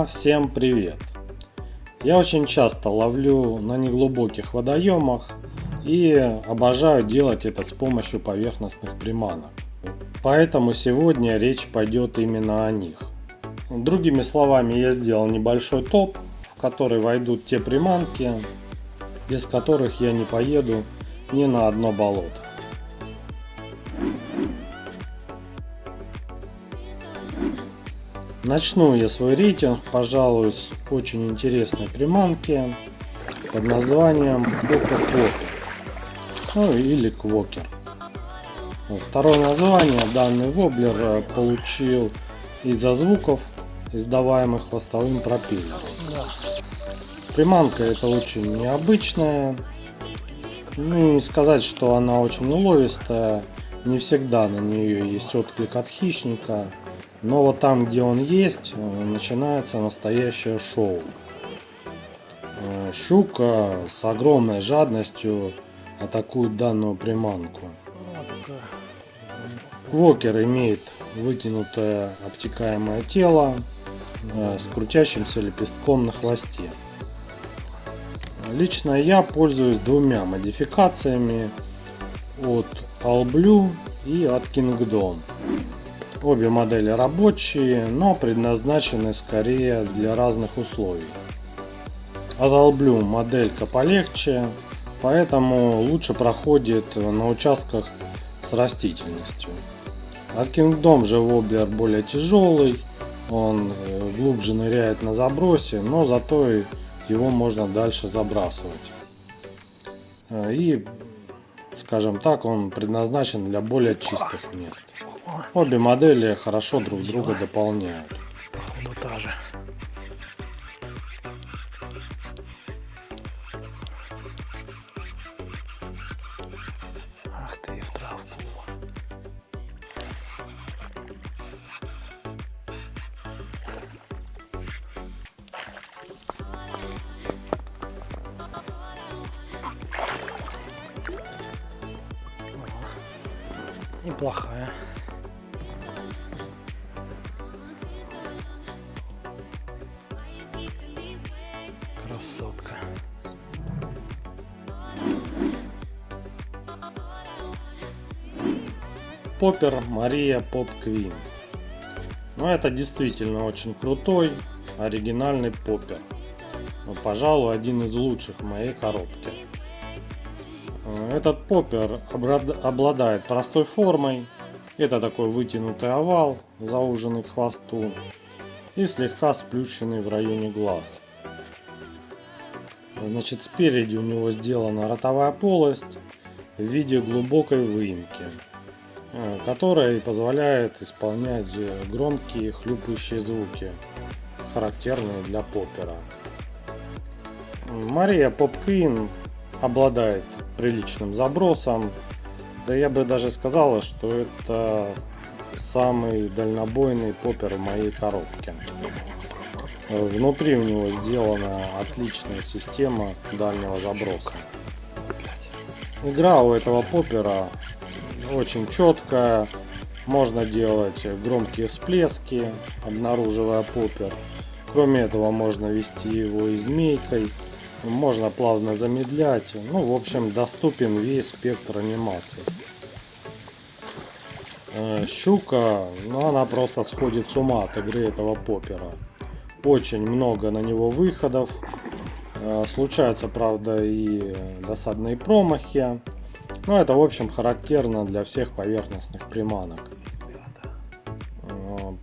Друзья, всем привет! Я очень часто ловлю на неглубоких водоемах и обожаю делать это с помощью поверхностных приманок. Поэтому сегодня речь пойдет именно о них. Другими словами, я сделал небольшой топ, в который войдут те приманки, без которых я не поеду ни на одно болото. Начну я свой рейтинг, пожалуй, с очень интересной приманки под названием Popper, ну или Квокер. Второе название данный воблер получил из-за звуков, издаваемых хвостовым пропеллером. Приманка эта очень необычная, не сказать, что она очень уловистая, не всегда на нее есть отклик от хищника. Но вот там, где он есть, начинается настоящее шоу. Щука с огромной жадностью атакует данную приманку. Квокер имеет вытянутое обтекаемое тело с крутящимся лепестком на хвосте. Лично я пользуюсь двумя модификациями от All Blue и от Kingdom. Обе модели рабочие, но предназначены скорее для разных условий. От All Blue моделька полегче, поэтому лучше проходит на участках с растительностью. От Kingdom же воблер более тяжелый, он глубже ныряет на забросе, но зато его можно дальше забрасывать. И, скажем так, он предназначен для более чистых мест. Обе модели хорошо друг друга дополняют. Походу та же. Ах ты, в травку. Неплохая. Красотка. Popper Maria Pop Queen. Но это действительно очень крутой, оригинальный поппер. Пожалуй, один из лучших в моей коробке. Этот поппер обладает простой формой. Это такой вытянутый овал, зауженный к хвосту и слегка сплющенный в районе глаз. Значит, спереди у него сделана ротовая полость в виде глубокой выемки, которая позволяет исполнять громкие хлюпающие звуки, характерные для поппера. Maria Pop Queen обладает приличным забросом, да я бы даже сказала, что это самый дальнобойный поппер в моей коробке. Внутри у него сделана отличная система дальнего заброса. Игра у этого поппера очень четкая, можно делать громкие всплески, обнаруживая поппер. Кроме этого, можно вести его и змейкой, можно плавно замедлять. Ну, в общем, доступен весь спектр анимаций. Щука, ну, она просто сходит с ума от игры этого поппера. Очень много на него выходов. Случаются, правда, и досадные промахи. Но это, в общем, характерно для всех поверхностных приманок.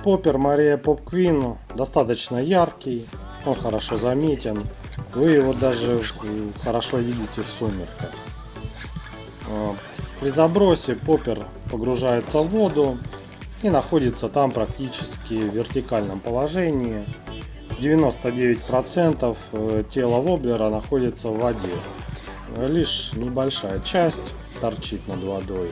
Popper Maria Pop Queen достаточно яркий, он хорошо заметен. Вы его даже хорошо видите в сумерках. При забросе поппер погружается в воду и находится там практически в вертикальном положении. 99% тела воблера находится в воде. Лишь небольшая часть торчит над водой.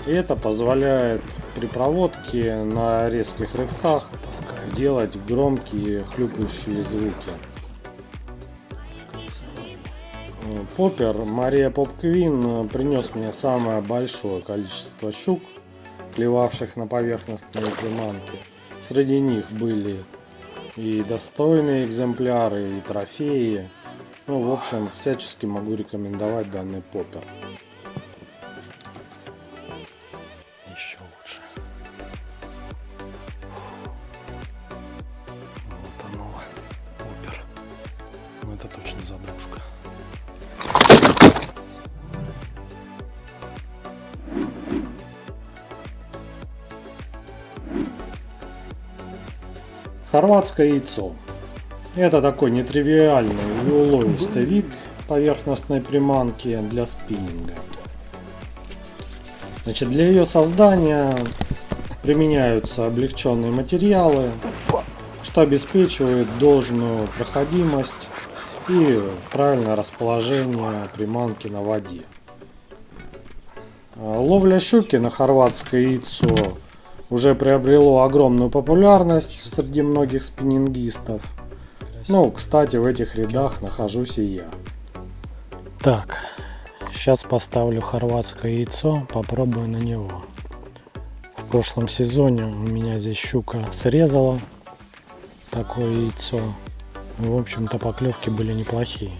И это позволяет при проводке на резких рывках делать громкие хлюпающие звуки. Popper Maria Pop Queen принес мне самое большое количество щук, клевавших на поверхностные приманки. Среди них были и достойные экземпляры, и трофеи. Ну, в общем, всячески могу рекомендовать данный поппер. Еще лучше. Вот оно, поппер. Ну это точно задружка. Хорватское яйцо. Это такой нетривиальный и уловистый вид поверхностной приманки для спиннинга. Значит, для ее создания применяются облегченные материалы, что обеспечивает должную проходимость и правильное расположение приманки на воде. Ловля щуки на хорватское яйцо уже приобрело огромную популярность среди многих спиннингистов. Ну, кстати, в этих рядах нахожусь и я. Так, сейчас поставлю хорватское яйцо, попробую на него. В прошлом сезоне у меня здесь щука срезала такое яйцо. В общем-то, поклевки были неплохие.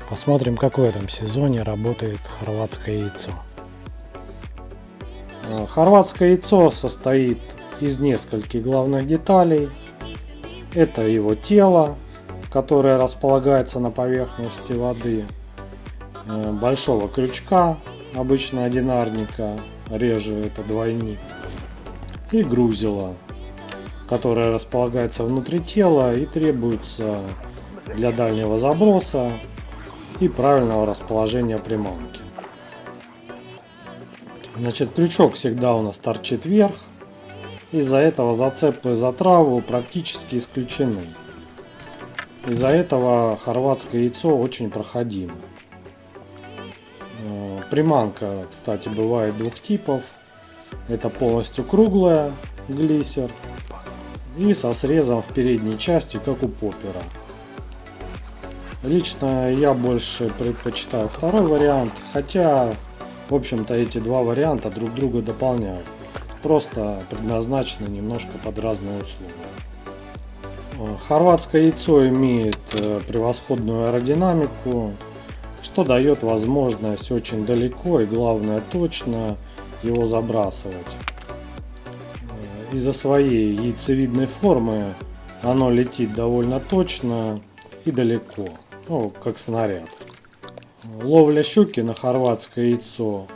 Посмотрим, как в этом сезоне работает хорватское яйцо. Хорватское яйцо состоит из нескольких главных деталей. Это его тело, которое располагается на поверхности воды, большого крючка, обычно одинарника, реже это двойник, и грузила, которое располагается внутри тела и требуется для дальнего заброса и правильного расположения приманки. Значит, крючок всегда у нас торчит вверх, из-за этого зацепы за траву практически исключены. Из-за этого хорватское яйцо очень проходимо. Приманка, кстати, бывает двух типов. Это полностью круглая глиссер и со срезом в передней части, как у поппера. Лично я больше предпочитаю второй вариант, хотя, в общем-то, эти два варианта друг друга дополняют. Просто предназначены немножко под разные условия. Хорватское яйцо имеет превосходную аэродинамику, что дает возможность очень далеко и, главное, точно его забрасывать. Из-за своей яйцевидной формы оно летит довольно точно и далеко, ну, как снаряд. Ловля щуки на хорватское яйцо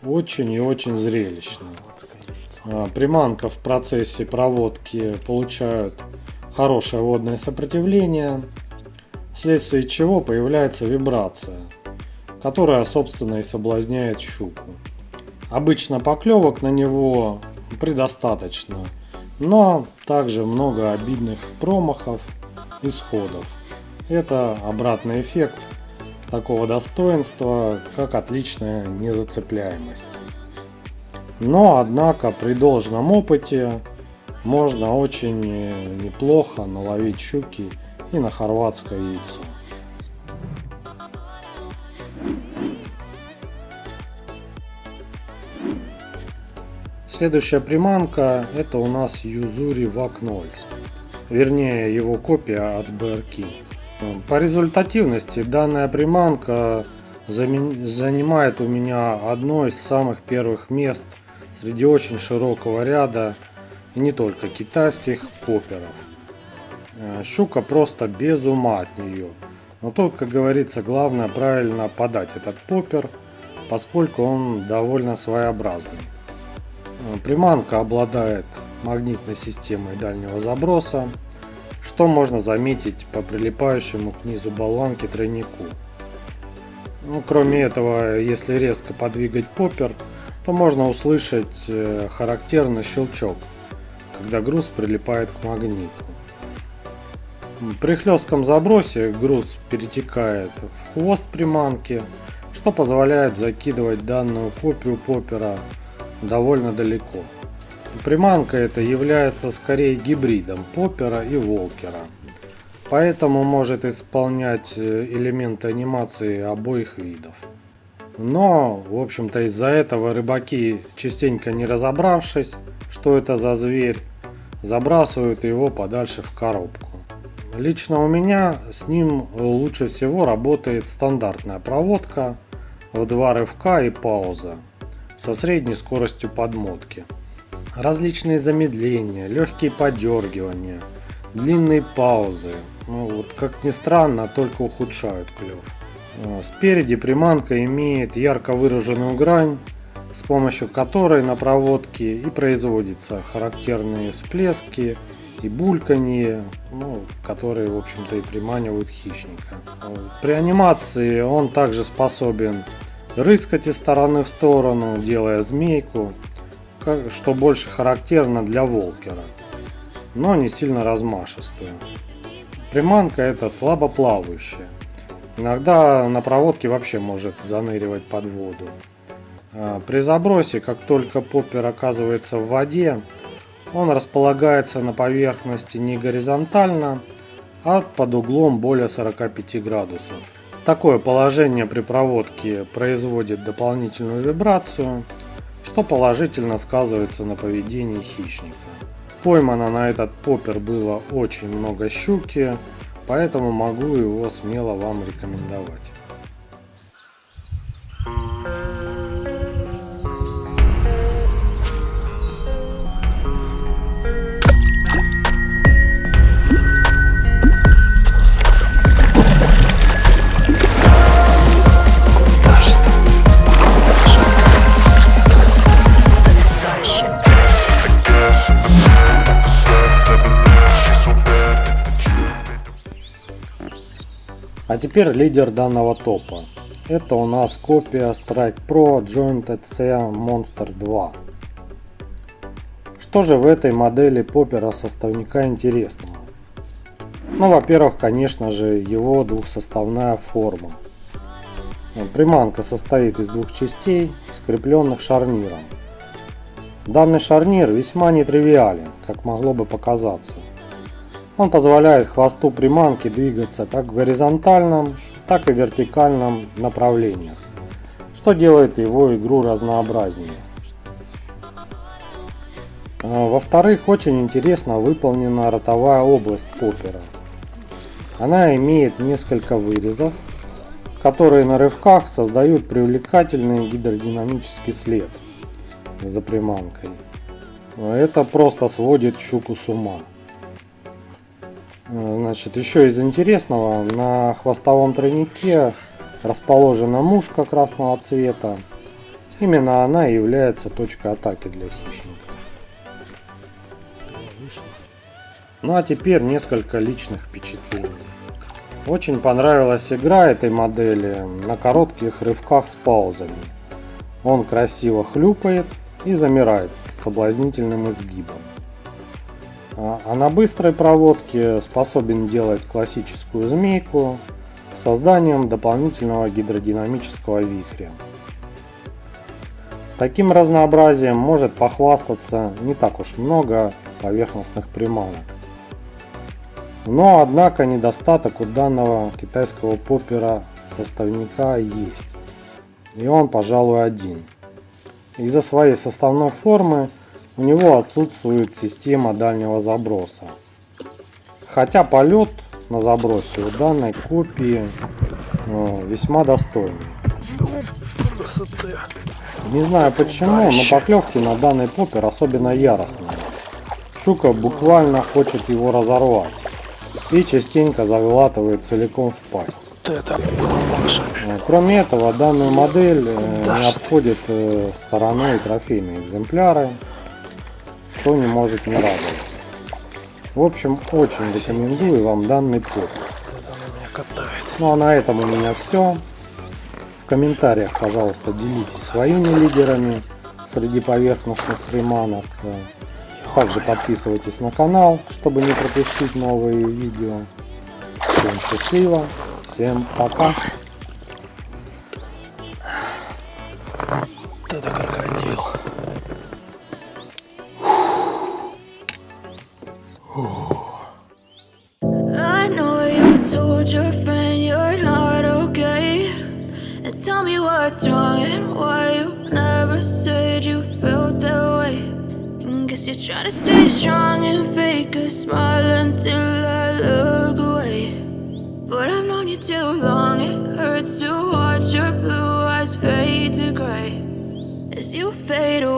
очень и очень зрелищная. Приманка в процессе проводки получает хорошее водное сопротивление, вследствие чего появляется вибрация, которая, собственно, и соблазняет щуку. Обычно поклевок на него предостаточно, но также много обидных промахов и сходов. Это обратный эффект такого достоинства, как отличная незацепляемость. Но, однако, при должном опыте можно очень неплохо наловить щуки и на хорватское яйцо. Следующая приманка — это у нас Юзури VAC 0, вернее его копия от BR King. По результативности данная приманка занимает у меня одно из самых первых мест среди очень широкого ряда, и не только китайских попперов. Щука просто без ума от нее. Но тут, как говорится, главное правильно подать этот поппер, поскольку он довольно своеобразный. Приманка обладает магнитной системой дальнего заброса, что можно заметить по прилипающему к низу болванки тройнику. Кроме этого, если резко подвигать поппер, то можно услышать характерный щелчок, когда груз прилипает к магниту. При хлестком забросе груз перетекает в хвост приманки, что позволяет закидывать данную копию поппера довольно далеко. Приманка эта является скорее гибридом поппера и волкера, поэтому может исполнять элементы анимации обоих видов. Но, в общем-то, из-за этого рыбаки, частенько не разобравшись, что это за зверь, забрасывают его подальше в коробку. Лично у меня с ним лучше всего работает стандартная проводка в 2 рывка и пауза со средней скоростью подмотки. Различные замедления, легкие подергивания, длинные паузы, вот как ни странно, только ухудшают клев. Спереди приманка имеет ярко выраженную грань, с помощью которой на проводке и производятся характерные всплески и бульканье, которые, в общем-то, и приманивают хищника. При анимации он также способен рыскать из стороны в сторону, делая змейку, что больше характерно для волкера, но не сильно размашистую. Приманка эта слабо плавающая. Иногда на проводке вообще может заныривать под воду. При забросе, как только поппер оказывается в воде, он располагается на поверхности не горизонтально, а под углом более 45 градусов. Такое положение при проводке производит дополнительную вибрацию, что положительно сказывается на поведении хищника. Поймано на этот поппер было очень много щуки, поэтому могу его смело вам рекомендовать. А теперь лидер данного топа. Это у нас копия Strike Pro Joint C Monster 2. Что же в этой модели поппера составника интересного? Во-первых, конечно же, его двухсоставная форма. Приманка состоит из 2 частей, скрепленных шарниром. Данный шарнир весьма нетривиален, как могло бы показаться. Он позволяет хвосту приманки двигаться как в горизонтальном, так и в вертикальном направлениях, что делает его игру разнообразнее. Во-вторых, очень интересно выполнена ротовая область поппера. Она имеет несколько вырезов, которые на рывках создают привлекательный гидродинамический след за приманкой. Это просто сводит щуку с ума. Еще из интересного, на хвостовом тройнике расположена мушка красного цвета. Именно она и является точкой атаки для хищника. А теперь несколько личных впечатлений. Очень понравилась игра этой модели на коротких рывках с паузами. Он красиво хлюпает и замирает с соблазнительным изгибом. А на быстрой проводке способен делать классическую змейку с созданием дополнительного гидродинамического вихря. Таким разнообразием может похвастаться не так уж много поверхностных приманок. Но однако недостаток у данного китайского поппера составника есть. И он, пожалуй, один. Из-за своей составной формы у него отсутствует система дальнего заброса. Хотя полет на забросе у данной копии весьма достойный. Не знаю почему, но поклевки на данный поппер особенно яростные. Щука буквально хочет его разорвать и частенько заглатывает целиком в пасть. Кроме этого, данную модель не обходит стороной трофейные экземпляры, что не может не радовать. В общем, очень рекомендую вам данный поппер. А на этом у меня все. В комментариях, пожалуйста, делитесь своими лидерами среди поверхностных приманок. Также подписывайтесь на канал, чтобы не пропустить новые видео. Всем счастливо, всем пока. Это крокодил. I know you told your friend you're not okay, and tell me what's wrong and why you never said you felt that way. And guess you're trying to stay strong and fake a smile until I look away. fade away.